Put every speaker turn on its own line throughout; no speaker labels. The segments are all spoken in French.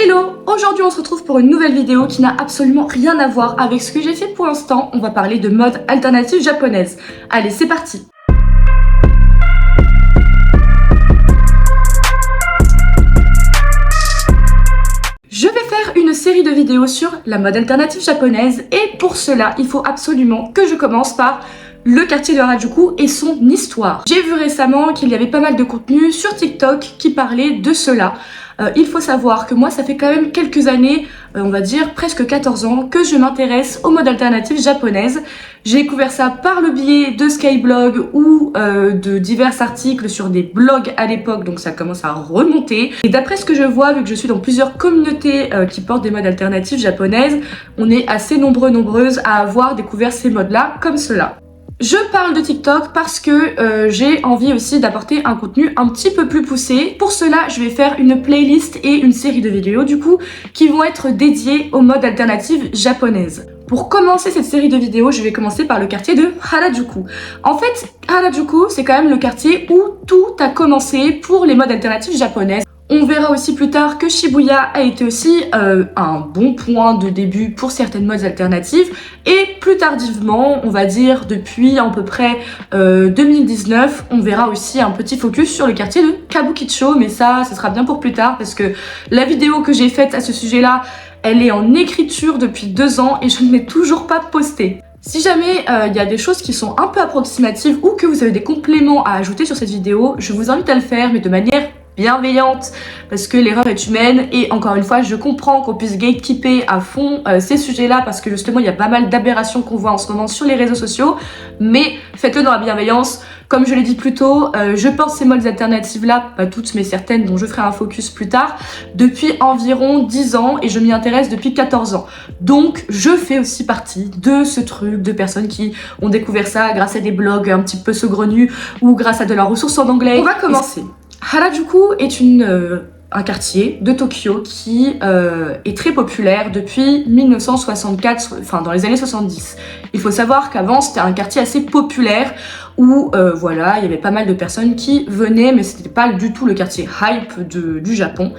Hello! Aujourd'hui on se retrouve pour une nouvelle vidéo qui n'a absolument rien à voir avec ce que j'ai fait pour l'instant. On va parler de mode alternative japonaise. Allez, c'est parti! Je vais faire une série de vidéos sur la mode alternative japonaise et pour cela, il faut absolument que je commence par le quartier de Harajuku et son histoire. J'ai vu récemment qu'il y avait pas mal de contenu sur TikTok qui parlait de cela. Il faut savoir que moi, ça fait quand même quelques années, on va dire presque 14 ans, que je m'intéresse aux modes alternatifs japonaises. J'ai découvert ça par le biais de Skyblog ou de divers articles sur des blogs à l'époque, donc ça commence à remonter. Et d'après ce que je vois, vu que je suis dans plusieurs communautés qui portent des modes alternatifs japonaises, on est assez nombreuses à avoir découvert ces modes-là comme cela. Je parle de TikTok parce que j'ai envie aussi d'apporter un contenu un petit peu plus poussé. Pour cela, je vais faire une playlist et une série de vidéos du coup qui vont être dédiées aux modes alternatifs japonaises. Pour commencer cette série de vidéos, je vais commencer par le quartier de Harajuku. En fait, Harajuku, c'est quand même le quartier où tout a commencé pour les modes alternatifs japonaises. On verra aussi plus tard que Shibuya a été aussi un bon point de début pour certaines modes alternatives et plus tardivement, on va dire depuis à peu près 2019, on verra aussi un petit focus sur le quartier de Kabukicho, mais ça sera bien pour plus tard parce que la vidéo que j'ai faite à ce sujet-là, elle est en écriture depuis 2 ans et je ne l'ai toujours pas postée. Si jamais il y a des choses qui sont un peu approximatives ou que vous avez des compléments à ajouter sur cette vidéo, je vous invite à le faire, mais de manière bienveillante parce que l'erreur est humaine et encore une fois je comprends qu'on puisse gatekeeper à fond ces sujets-là parce que justement il y a pas mal d'aberrations qu'on voit en ce moment sur les réseaux sociaux, mais faites-le dans la bienveillance. Comme je l'ai dit plus tôt, je porte ces modes alternatives-là, pas toutes mais certaines dont je ferai un focus plus tard, depuis environ 10 ans et je m'y intéresse depuis 14 ans. Donc je fais aussi partie de ce truc de personnes qui ont découvert ça grâce à des blogs un petit peu saugrenus ou grâce à de leurs ressources en anglais. On va commencer. Harajuku est un quartier de Tokyo qui est très populaire depuis 1964, enfin dans les années 70. Il faut savoir qu'avant c'était un quartier assez populaire où voilà, il y avait pas mal de personnes qui venaient, mais c'était pas du tout le quartier hype du Japon.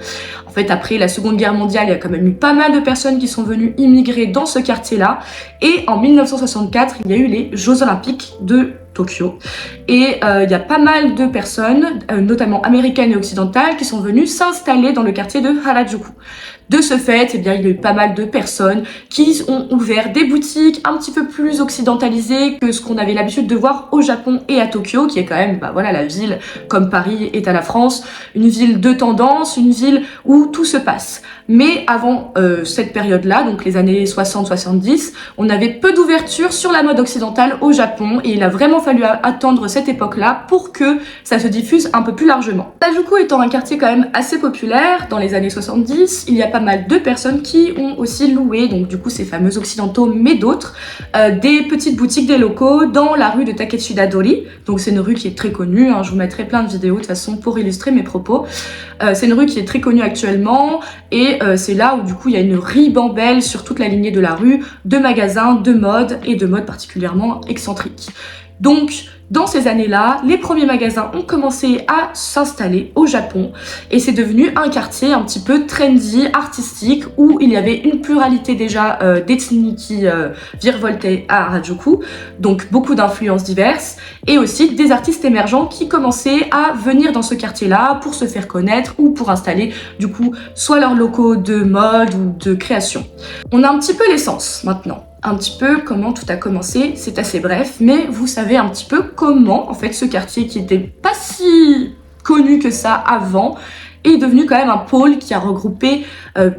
En fait, après la Seconde Guerre mondiale, il y a quand même eu pas mal de personnes qui sont venues immigrer dans ce quartier-là. Et en 1964, il y a eu les Jeux Olympiques de Tokyo. Et il y a pas mal de personnes, notamment américaines et occidentales, qui sont venues s'installer dans le quartier de Harajuku. De ce fait, eh bien, il y a eu pas mal de personnes qui ont ouvert des boutiques un petit peu plus occidentalisées que ce qu'on avait l'habitude de voir au Japon et à Tokyo, qui est quand même, voilà, la ville, comme Paris est à la France, une ville de tendance, une ville où tout se passe. Mais avant cette période-là, donc les années 60-70, on avait peu d'ouverture sur la mode occidentale au Japon et il a vraiment fallu attendre cette époque-là pour que ça se diffuse un peu plus largement. Harajuku étant un quartier quand même assez populaire, dans les années 70, il y a pas mal de personnes qui ont aussi loué, donc du coup ces fameux occidentaux, mais d'autres, des petites boutiques, des locaux dans la rue de Takeshita-dori. Donc c'est une rue qui est très connue, hein, je vous mettrai plein de vidéos de toute façon pour illustrer mes propos. C'est une rue qui est très connue actuellement et c'est là où du coup il y a une ribambelle sur toute la lignée de la rue de magasins de mode et de mode particulièrement excentriques. Donc dans ces années-là, les premiers magasins ont commencé à s'installer au Japon et c'est devenu un quartier un petit peu trendy, artistique, où il y avait une pluralité déjà d'ethnies qui virevoltaient à Harajuku, donc beaucoup d'influences diverses et aussi des artistes émergents qui commençaient à venir dans ce quartier-là pour se faire connaître ou pour installer du coup soit leurs locaux de mode ou de création. On a un petit peu l'essence maintenant. Un petit peu comment tout a commencé, c'est assez bref, mais vous savez un petit peu comment en fait ce quartier qui était pas si connu que ça avant est devenu quand même un pôle qui a regroupé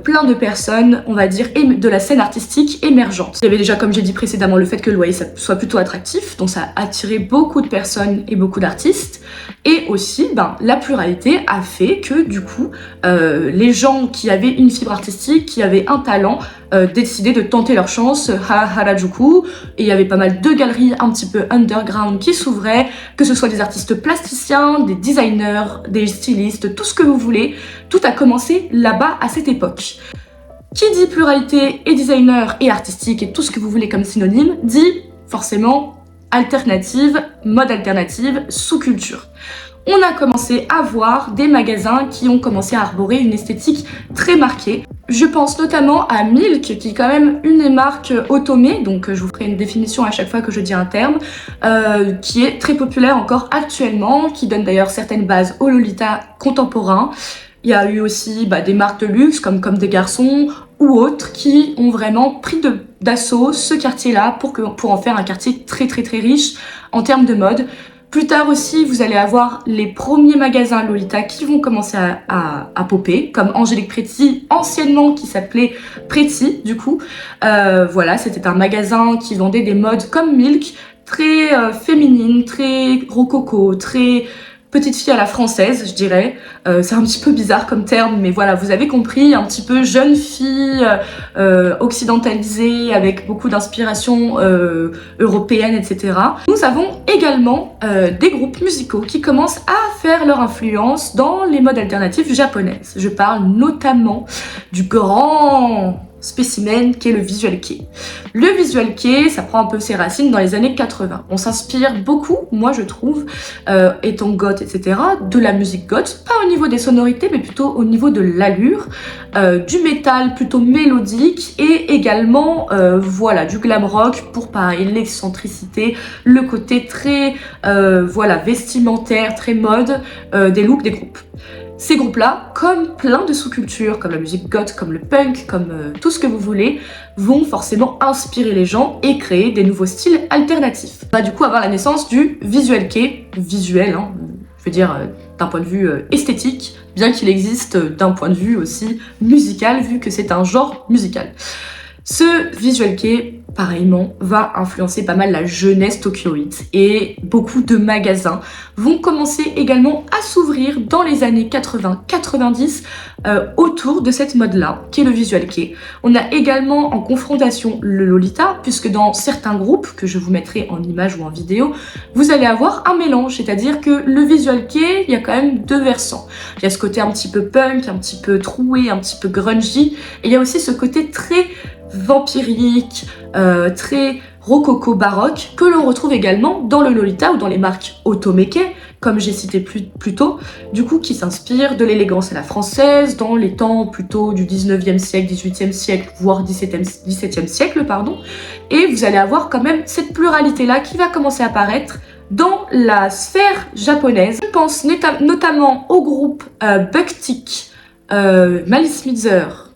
plein de personnes, on va dire, de la scène artistique émergente. Il y avait déjà, comme j'ai dit précédemment, le fait que le loyer soit plutôt attractif, donc ça a attiré beaucoup de personnes et beaucoup d'artistes. Et aussi, la pluralité a fait que du coup, les gens qui avaient une fibre artistique, qui avaient un talent, décidaient de tenter leur chance à Harajuku. Et il y avait pas mal de galeries un petit peu underground qui s'ouvraient, que ce soit des artistes plasticiens, des designers, des stylistes, tout ce que vous voulez. Tout a commencé là-bas à cette époque. Qui dit pluralité et designer et artistique et tout ce que vous voulez comme synonyme, dit forcément alternative, mode alternative, sous-culture. On a commencé à voir des magasins qui ont commencé à arborer une esthétique très marquée. Je pense notamment à Milk, qui est quand même une des marques Otome, donc je vous ferai une définition à chaque fois que je dis un terme, qui est très populaire encore actuellement, qui donne d'ailleurs certaines bases au Lolita contemporain. Il y a eu aussi des marques de luxe comme des garçons ou autres qui ont vraiment pris d'assaut ce quartier-là pour en faire un quartier très très très riche en termes de mode. Plus tard aussi, vous allez avoir les premiers magasins Lolita qui vont commencer à popper, comme Angélique Pretty, anciennement qui s'appelait Pretty, du coup. Voilà, c'était un magasin qui vendait des modes comme Milk, très féminines, très rococo, très petite fille à la française, je dirais. C'est un petit peu bizarre comme terme, mais voilà, vous avez compris, un petit peu jeune fille occidentalisée, avec beaucoup d'inspiration européenne, etc. Nous avons également des groupes musicaux qui commencent à faire leur influence dans les modes alternatifs japonaises. Je parle notamment du grand spécimen qui est le visual kei. Le visual kei, ça prend un peu ses racines dans les années 80. On s'inspire beaucoup, moi je trouve, étant goth, etc., de la musique goth, pas au niveau des sonorités, mais plutôt au niveau de l'allure, du métal plutôt mélodique, et également, voilà, du glam rock pour pareil, l'excentricité, le côté très, voilà, vestimentaire, très mode, des looks des groupes. Ces groupes-là, comme plein de sous-cultures, comme la musique goth, comme le punk, comme tout ce que vous voulez, vont forcément inspirer les gens et créer des nouveaux styles alternatifs. On va du coup avoir la naissance du visual kei, visuel, hein, je veux dire d'un point de vue esthétique, bien qu'il existe d'un point de vue aussi musical, vu que c'est un genre musical. Ce visual kei, pareillement, va influencer pas mal la jeunesse tokyoïte et beaucoup de magasins vont commencer également à s'ouvrir dans les années 80-90 autour de cette mode-là, qui est le visual kei. On a également en confrontation le Lolita, puisque dans certains groupes, que je vous mettrai en image ou en vidéo, vous allez avoir un mélange, c'est-à-dire que le visual kei, il y a quand même deux versants. Il y a ce côté un petit peu punk, un petit peu troué, un petit peu grungy, et il y a aussi ce côté très vampirique, très rococo baroque, que l'on retrouve également dans le Lolita ou dans les marques Otomeke, comme j'ai cité plus tôt, du coup qui s'inspire de l'élégance à la française, dans les temps plutôt du 19e siècle, 18e siècle, voire 17e siècle, pardon. Et vous allez avoir quand même cette pluralité-là qui va commencer à apparaître dans la sphère japonaise. Je pense notamment au groupe Bucktick, Malice Mizer,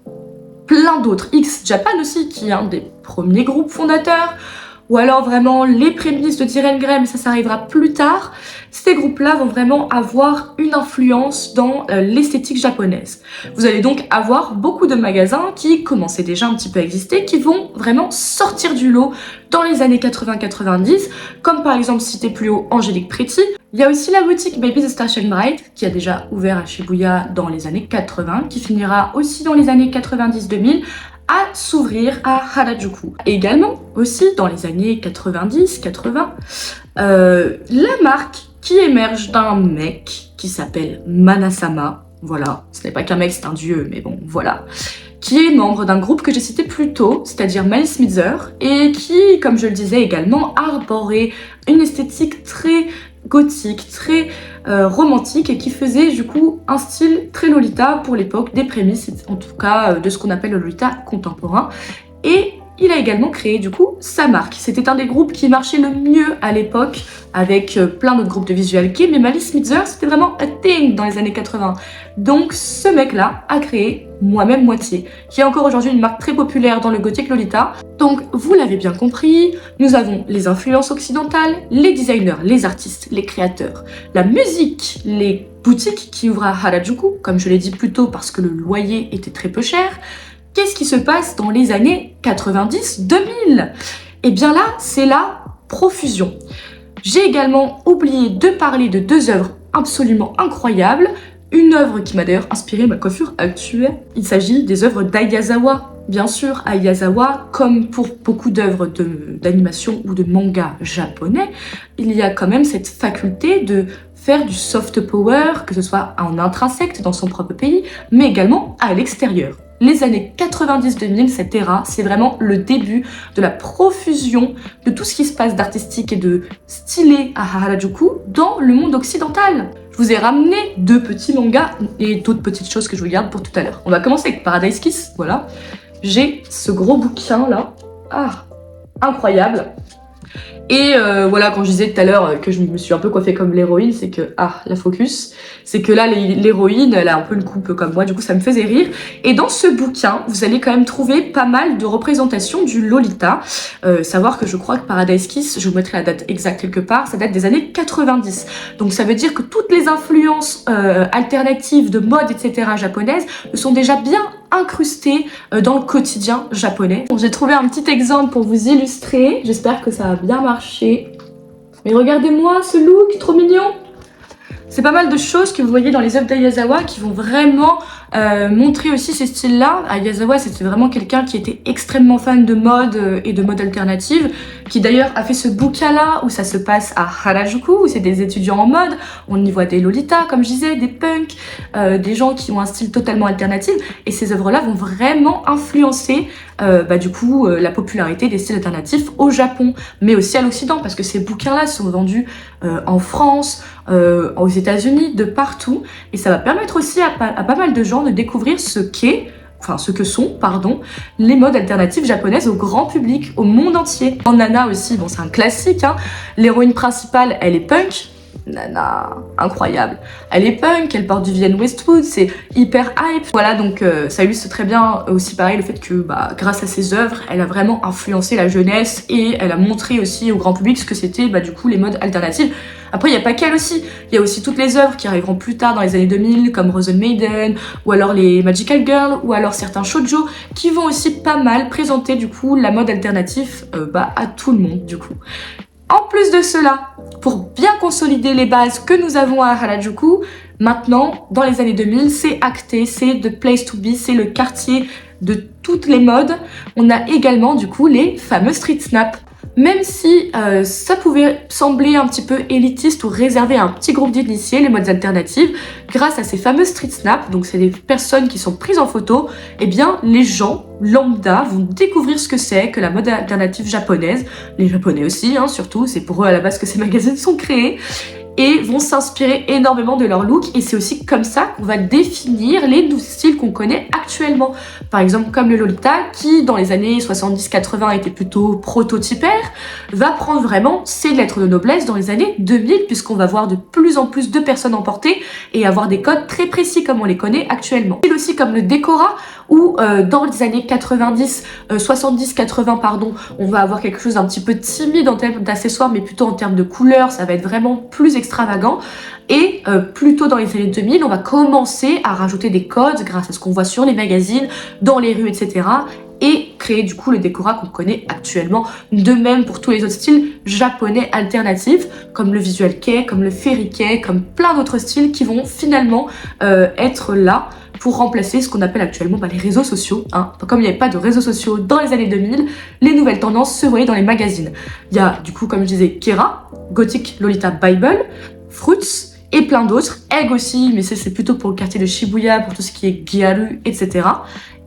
plein d'autres, X Japan aussi, qui est un des premiers groupes fondateurs, ou alors vraiment les prémices de Diren Grey, mais ça arrivera plus tard. Ces groupes-là vont vraiment avoir une influence dans l'esthétique japonaise. Vous allez donc avoir beaucoup de magasins qui commençaient déjà un petit peu à exister, qui vont vraiment sortir du lot dans les années 80-90, comme par exemple, cité plus haut, Angélique Pretty. Il y a aussi la boutique Baby the Station Bride, qui a déjà ouvert à Shibuya dans les années 80, qui finira aussi dans les années 90-2000, à s'ouvrir à Harajuku. Et également, aussi dans les années 90-80, la marque qui émerge d'un mec qui s'appelle Manasama. Voilà, ce n'est pas qu'un mec, c'est un dieu, mais bon, voilà. Qui est membre d'un groupe que j'ai cité plus tôt, c'est-à-dire Malice Mizer, et qui, comme je le disais également, arborait une esthétique très gothique, très romantique, et qui faisait du coup un style très Lolita pour l'époque, des prémices en tout cas de ce qu'on appelle le Lolita contemporain. Et il a également créé du coup sa marque. C'était un des groupes qui marchait le mieux à l'époque, avec plein d'autres groupes de visual kei, mais Malice Mizer c'était vraiment a thing dans les années 80. Donc ce mec-là a créé Moi-même Moitié, qui est encore aujourd'hui une marque très populaire dans le gothique Lolita. Donc vous l'avez bien compris, nous avons les influences occidentales, les designers, les artistes, les créateurs, la musique, les boutiques qui ouvrent à Harajuku, comme je l'ai dit plus tôt parce que le loyer était très peu cher. Qu'est-ce qui se passe dans les années 90-2000? Et bien là, c'est la profusion. J'ai également oublié de parler de deux œuvres absolument incroyables. Une œuvre qui m'a d'ailleurs inspiré ma coiffure actuelle. Il s'agit des œuvres d'Aiyazawa. Bien sûr, Aiyazawa, comme pour beaucoup d'œuvres d'animation ou de manga japonais, il y a quand même cette faculté de faire du soft power, que ce soit en intrinsèque dans son propre pays, mais également à l'extérieur. Les années 90-2000, cette ère, c'est vraiment le début de la profusion de tout ce qui se passe d'artistique et de stylé à Harajuku dans le monde occidental. Je je vous ai ramené 2 petits mangas et d'autres petites choses que je vous garde pour tout à l'heure. On va commencer avec Paradise Kiss, voilà. J'ai ce gros bouquin là, incroyable. Et voilà, quand je disais tout à l'heure que je me suis un peu coiffée comme l'héroïne, c'est que, la focus, c'est que là, l'héroïne, elle a un peu une coupe comme moi, du coup ça me faisait rire. Et dans ce bouquin, vous allez quand même trouver pas mal de représentations du Lolita. Savoir que je crois que Paradise Kiss, je vous mettrai la date exacte quelque part, ça date des années 90. Donc ça veut dire que toutes les influences alternatives de mode, etc. japonaises sont déjà bien incrustées dans le quotidien japonais. Bon, j'ai trouvé un petit exemple pour vous illustrer, j'espère que ça va bien marcher. Mais regardez-moi ce look, trop mignon! C'est pas mal de choses que vous voyez dans les œuvres d'Ayazawa qui vont vraiment montrer aussi ces styles-là. Ayazawa, c'était vraiment quelqu'un qui était extrêmement fan de mode et de mode alternative, qui d'ailleurs a fait ce bouquin-là où ça se passe à Harajuku, où c'est des étudiants en mode. On y voit des lolitas, comme je disais, des punks, des gens qui ont un style totalement alternatif. Et ces œuvres-là vont vraiment influencer du coup la popularité des styles alternatifs au Japon, mais aussi à l'Occident, parce que ces bouquins-là sont vendus en France, aux États-Unis, de partout, et ça va permettre aussi à pas mal de gens de découvrir ce que sont, les modes alternatifs japonaises au grand public, au monde entier. En Nana aussi, bon c'est un classique, hein. L'héroïne principale, elle est punk. Nana, incroyable. Elle est punk, elle porte du Vivienne Westwood, c'est hyper hype. Voilà, donc ça illustre très bien aussi pareil le fait que grâce à ses œuvres, elle a vraiment influencé la jeunesse et elle a montré aussi au grand public ce que c'était du coup les modes alternatifs. Après, il n'y a pas qu'elle aussi. Il y a aussi toutes les œuvres qui arriveront plus tard dans les années 2000, comme Rosen Maiden, ou alors les Magical Girls, ou alors certains shoujo, qui vont aussi pas mal présenter du coup la mode alternative à tout le monde du coup. En plus de cela, pour bien consolider les bases que nous avons à Harajuku, maintenant, dans les années 2000, c'est acté, c'est the place to be, c'est le quartier de toutes les modes. On a également du coup les fameux street snaps. Même si ça pouvait sembler un petit peu élitiste ou réservé à un petit groupe d'initiés, les modes alternatives, grâce à ces fameux street snaps, donc c'est des personnes qui sont prises en photo, eh bien les gens lambda vont découvrir ce que c'est que la mode alternative japonaise, les japonais aussi, hein, surtout, c'est pour eux à la base que ces magazines sont créés, et vont s'inspirer énormément de leur look, et c'est aussi comme ça qu'on va définir les styles qu'on connaît actuellement. Par exemple, comme le Lolita, qui dans les années 70-80 était plutôt prototypaire, va prendre vraiment ses lettres de noblesse dans les années 2000, puisqu'on va voir de plus en plus de personnes en porter et avoir des codes très précis comme on les connaît actuellement. C'est aussi comme le Decora, où dans les années 70-80 pardon, on va avoir quelque chose d'un petit peu timide en termes d'accessoires, mais plutôt en termes de couleurs, ça va être vraiment plus extravagant. Et plutôt dans les années 2000, on va commencer à rajouter des codes grâce à ce qu'on voit sur les magazines, dans les rues, etc. et créer du coup le Decora qu'on connaît actuellement. De même pour tous les autres styles japonais alternatifs, comme le visual kei, comme le fairy kei, comme plein d'autres styles qui vont finalement être là pour remplacer ce qu'on appelle actuellement les réseaux sociaux. Hein. Comme il n'y avait pas de réseaux sociaux dans les années 2000, les nouvelles tendances se voyaient dans les magazines. Il y a du coup, comme je disais, Kera, Gothic Lolita Bible, Fruits, et plein d'autres. Egg aussi, mais c'est plutôt pour le quartier de Shibuya, pour tout ce qui est Gyaru, etc.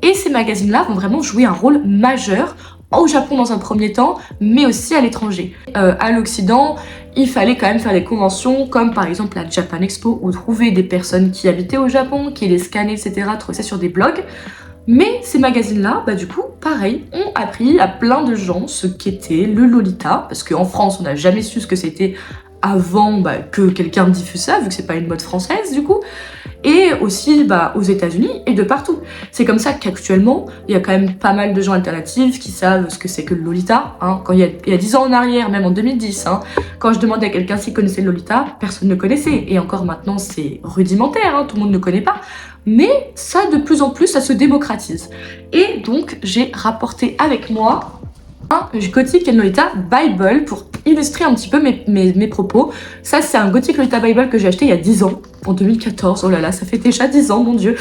Et ces magazines-là vont vraiment jouer un rôle majeur au Japon dans un premier temps, mais aussi à l'étranger. À l'Occident, il fallait quand même faire des conventions, comme par exemple la Japan Expo, où trouver des personnes qui habitaient au Japon, qui les scannaient, etc., trouver ça sur des blogs. Mais ces magazines-là, du coup, pareil, ont appris à plein de gens ce qu'était le Lolita, parce qu'en France, on n'a jamais su ce que c'était avant que quelqu'un diffuse ça, vu que c'est pas une mode française du coup, et aussi aux États-Unis et de partout. C'est comme ça qu'actuellement, il y a quand même pas mal de gens alternatifs qui savent ce que c'est que le Lolita. Hein. Quand il y a 10 ans en arrière, même en 2010, hein, quand je demandais à quelqu'un s'il connaissait le Lolita, personne ne connaissait. Et encore maintenant, c'est rudimentaire, hein, tout le monde ne connaît pas. Mais ça, de plus en plus, ça se démocratise. Et donc, j'ai rapporté avec moi un Gothic Lolita Bible pour illustrer un petit peu mes propos. Ça, c'est un Gothic Lolita Bible que j'ai acheté il y a 10 ans, en 2014. Oh là là, ça fait déjà 10 ans, mon dieu.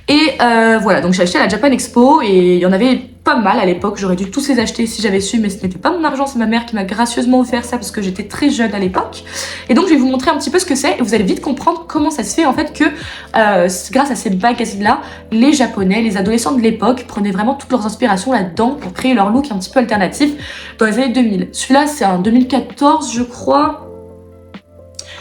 Et voilà, donc j'ai acheté à la Japan Expo et il y en avait pas mal à l'époque. J'aurais dû tous les acheter si j'avais su, mais ce n'était pas mon argent, c'est ma mère qui m'a gracieusement offert ça parce que j'étais très jeune à l'époque. Et donc je vais vous montrer un petit peu ce que c'est et vous allez vite comprendre comment ça se fait en fait que grâce à ces magazines-là, les Japonais, les adolescents de l'époque prenaient vraiment toutes leurs inspirations là-dedans pour créer leur look un petit peu alternatif dans les années 2000. Celui-là, c'est un 2014, je crois.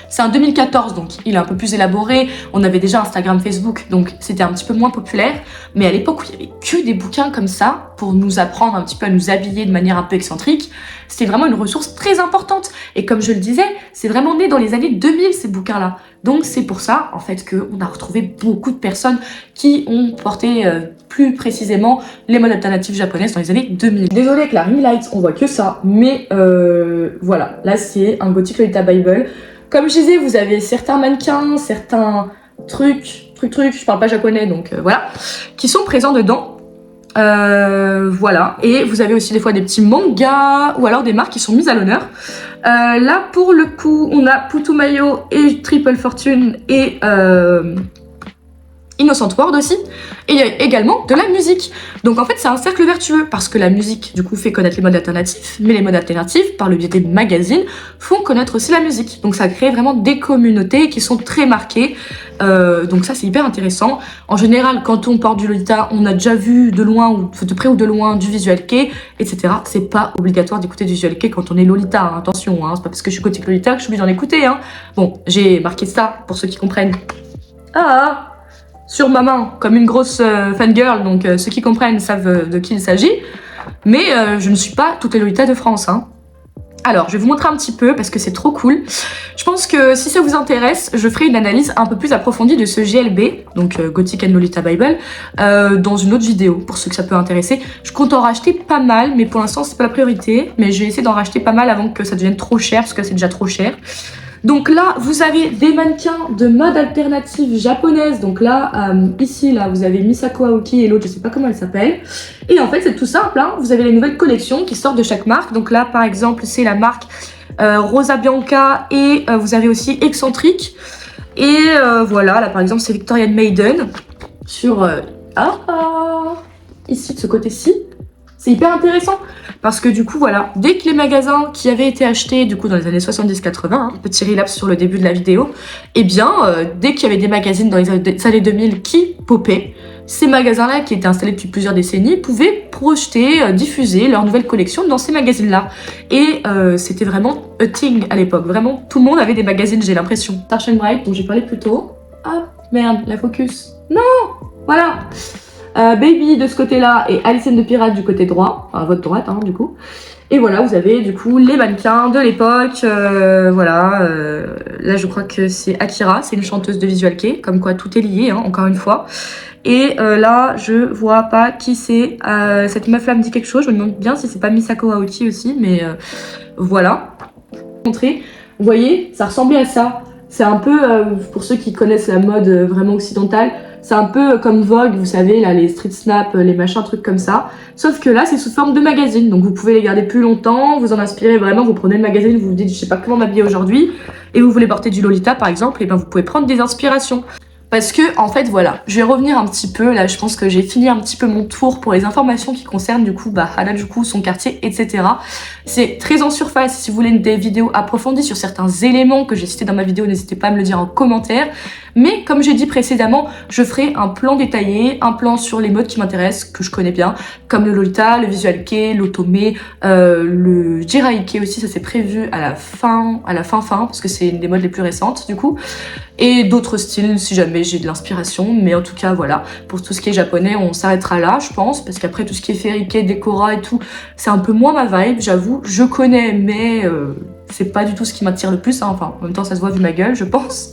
C'est un 2014, donc il est un peu plus élaboré. On avait déjà Instagram, Facebook, donc c'était un petit peu moins populaire. Mais à l'époque où il y avait que des bouquins comme ça, pour nous apprendre un petit peu à nous habiller de manière un peu excentrique, c'était vraiment une ressource très importante. Et comme je le disais, c'est vraiment né dans les années 2000, ces bouquins-là. Donc c'est pour ça, en fait, qu'on a retrouvé beaucoup de personnes qui ont porté plus précisément les modes alternatifs japonaises dans les années 2000. Désolée avec la ring light, on voit que ça, mais voilà, là c'est un Gothic Lolita Bible. Comme je disais, vous avez certains mannequins, certains trucs, je parle pas japonais, donc voilà, qui sont présents dedans. Voilà, et vous avez aussi des fois des petits mangas ou alors des marques qui sont mises à l'honneur. Là pour le coup on a Putumayo et Triple Fortune et Innocent World aussi, et il y a également de la musique. Donc en fait c'est un cercle vertueux, parce que la musique du coup fait connaître les modes alternatifs, mais les modes alternatifs, par le biais des magazines, font connaître aussi la musique. Donc ça crée vraiment des communautés qui sont très marquées, donc ça c'est hyper intéressant. En général quand on porte du Lolita, on a déjà vu de loin, ou de près ou de loin, du visual kei, etc. C'est pas obligatoire d'écouter du visual kei quand on est Lolita, hein. Attention, hein. C'est pas parce que je suis Gothic Lolita que je suis obligée d'en écouter, hein. Bon, j'ai marqué ça pour ceux qui comprennent. Ah, sur ma main, comme une grosse fangirl, donc ceux qui comprennent savent de qui il s'agit. Mais je ne suis pas toutes les Lolitas de France, hein. Alors, je vais vous montrer un petit peu parce que c'est trop cool. Je pense que si ça vous intéresse, je ferai une analyse un peu plus approfondie de ce GLB, donc Gothic and Lolita Bible, dans une autre vidéo, pour ceux que ça peut intéresser. Je compte en racheter pas mal, mais pour l'instant, c'est pas la priorité. Mais je vais essayer d'en racheter pas mal avant que ça devienne trop cher, parce que c'est déjà trop cher. Donc là, vous avez des mannequins de mode alternative japonaise. Donc là, ici, là, vous avez Misako Aoki et l'autre, je sais pas comment elle s'appelle. Et en fait, c'est tout simple, hein. Vous avez les nouvelles collections qui sortent de chaque marque. Donc là, par exemple, c'est la marque Rosa Bianca et vous avez aussi Excentrique. Et voilà, là, par exemple, c'est Victorian Maiden sur... ici, de ce côté-ci. C'est hyper intéressant parce que du coup voilà, dès que les magasins qui avaient été achetés du coup dans les années 70-80, hein, petit relapse sur le début de la vidéo, et bien dès qu'il y avait des magazines dans les années 2000 qui popaient, ces magasins-là qui étaient installés depuis plusieurs décennies pouvaient projeter, diffuser leur nouvelle collection dans ces magazines-là. Et c'était vraiment a thing à l'époque, vraiment tout le monde avait des magazines, j'ai l'impression. Starshine Bright dont j'ai parlé plus tôt. Ah merde, la focus. Non, voilà. Baby de ce côté-là et Alice de Pirate du côté droit, enfin à votre droite hein, du coup. Et voilà, vous avez du coup les mannequins de l'époque, voilà. Là je crois que c'est Akira, c'est une chanteuse de visual kei, comme quoi tout est lié, hein, encore une fois. Et là je vois pas qui c'est, cette meuf là me dit quelque chose, je me demande bien si c'est pas Misako Aoki aussi, mais voilà. Montrer, vous voyez, ça ressemblait à ça. C'est un peu, pour ceux qui connaissent la mode vraiment occidentale, c'est un peu comme Vogue, vous savez, là, les street snap, les machins, trucs comme ça. Sauf que là, c'est sous forme de magazine, donc vous pouvez les garder plus longtemps, vous en inspirez vraiment, vous prenez le magazine, vous vous dites, je sais pas comment m'habiller aujourd'hui, et vous voulez porter du Lolita, par exemple, et ben vous pouvez prendre des inspirations. Parce que, en fait, voilà, je vais revenir un petit peu, là, je pense que j'ai fini un petit peu mon tour pour les informations qui concernent, du coup, Harajuku, son quartier, etc. C'est très en surface, si vous voulez des vidéos approfondies sur certains éléments que j'ai cités dans ma vidéo, n'hésitez pas à me le dire en commentaire. Mais, comme j'ai dit précédemment, je ferai un plan détaillé, un plan sur les modes qui m'intéressent, que je connais bien, comme le Lolita, le Visual Kei, l'Otome, le Jirai Kei aussi, ça c'est prévu à la fin, parce que c'est une des modes les plus récentes, du coup. Et d'autres styles si jamais j'ai de l'inspiration, mais en tout cas voilà, pour tout ce qui est japonais on s'arrêtera là je pense, parce qu'après tout ce qui est Fairy-kei, Decora et tout, c'est un peu moins ma vibe, j'avoue, je connais mais c'est pas du tout ce qui m'attire le plus, hein. Enfin en même temps ça se voit vu ma gueule je pense.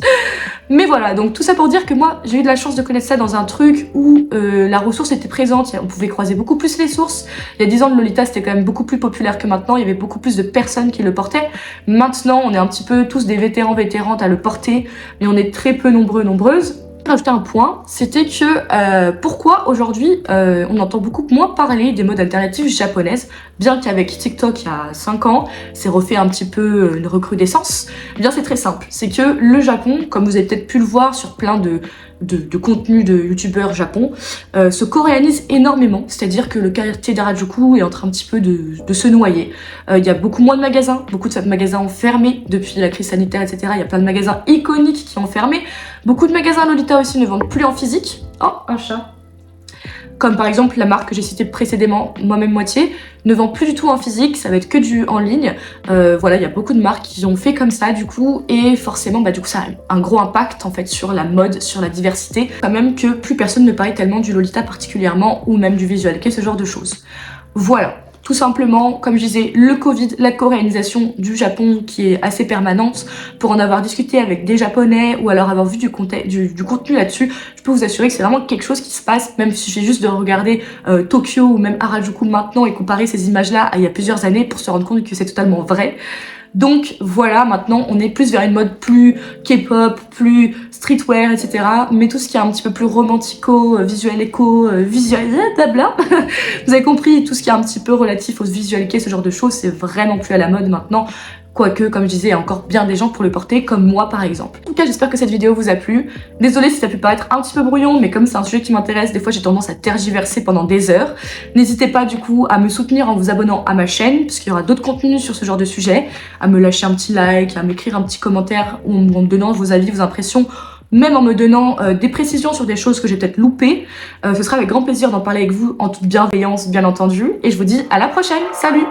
Mais voilà, donc tout ça pour dire que moi j'ai eu de la chance de connaître ça dans un truc où la ressource était présente, on pouvait croiser beaucoup plus les sources. Il y a 10 ans le Lolita c'était quand même beaucoup plus populaire que maintenant, il y avait beaucoup plus de personnes qui le portaient. Maintenant on est un petit peu tous des vétérantes à le porter, mais on est très peu nombreuses. Rajouter un point, c'était que pourquoi aujourd'hui on entend beaucoup moins parler des modes alternatifs japonaises, bien qu'avec TikTok il y a 5 ans, c'est refait un petit peu une recrudescence. Eh bien c'est très simple, c'est que le Japon, comme vous avez peut-être pu le voir sur plein de contenu de youtubeurs japon, se coréanise énormément, c'est-à-dire que le quartier d'Harajuku est en train un petit peu de se noyer. Il y a beaucoup moins de magasins, beaucoup de magasins ont fermé depuis la crise sanitaire, etc. Il y a plein de magasins iconiques qui ont fermé. Beaucoup de magasins Lolita aussi ne vendent plus en physique. Oh, un chat. comme par exemple la marque que j'ai citée précédemment, Moi-même Moitié, ne vend plus du tout en physique, ça va être que du en ligne. Voilà, il y a beaucoup de marques qui ont fait comme ça du coup, et forcément du coup ça a un gros impact en fait sur la mode, sur la diversité, quand même que plus personne ne parlait tellement du Lolita particulièrement, ou même du visual kei, ce genre de choses. Voilà. Tout simplement, comme je disais, le Covid, la coréanisation du Japon qui est assez permanente. Pour en avoir discuté avec des Japonais ou alors avoir vu du contenu là-dessus, je peux vous assurer que c'est vraiment quelque chose qui se passe, même si j'ai juste de regarder Tokyo ou même Harajuku maintenant et comparer ces images-là à il y a plusieurs années pour se rendre compte que c'est totalement vrai. Donc voilà, maintenant on est plus vers une mode plus K-pop, plus streetwear, etc. Mais tout ce qui est un petit peu plus romantico, visual éco, visual blabla. Vous avez compris, tout ce qui est un petit peu relatif au visual kei, ce genre de choses, c'est vraiment plus à la mode maintenant. Quoique, comme je disais, il y a encore bien des gens pour le porter, comme moi par exemple. En tout cas, j'espère que cette vidéo vous a plu. Désolée si ça peut paraître un petit peu brouillon, mais comme c'est un sujet qui m'intéresse, des fois j'ai tendance à tergiverser pendant des heures. N'hésitez pas du coup à me soutenir en vous abonnant à ma chaîne, parce qu'il y aura d'autres contenus sur ce genre de sujet, à me lâcher un petit like, à m'écrire un petit commentaire ou en me donnant vos avis, vos impressions, même en me donnant des précisions sur des choses que j'ai peut-être loupées. Ce sera avec grand plaisir d'en parler avec vous en toute bienveillance, bien entendu. Et je vous dis à la prochaine. Salut!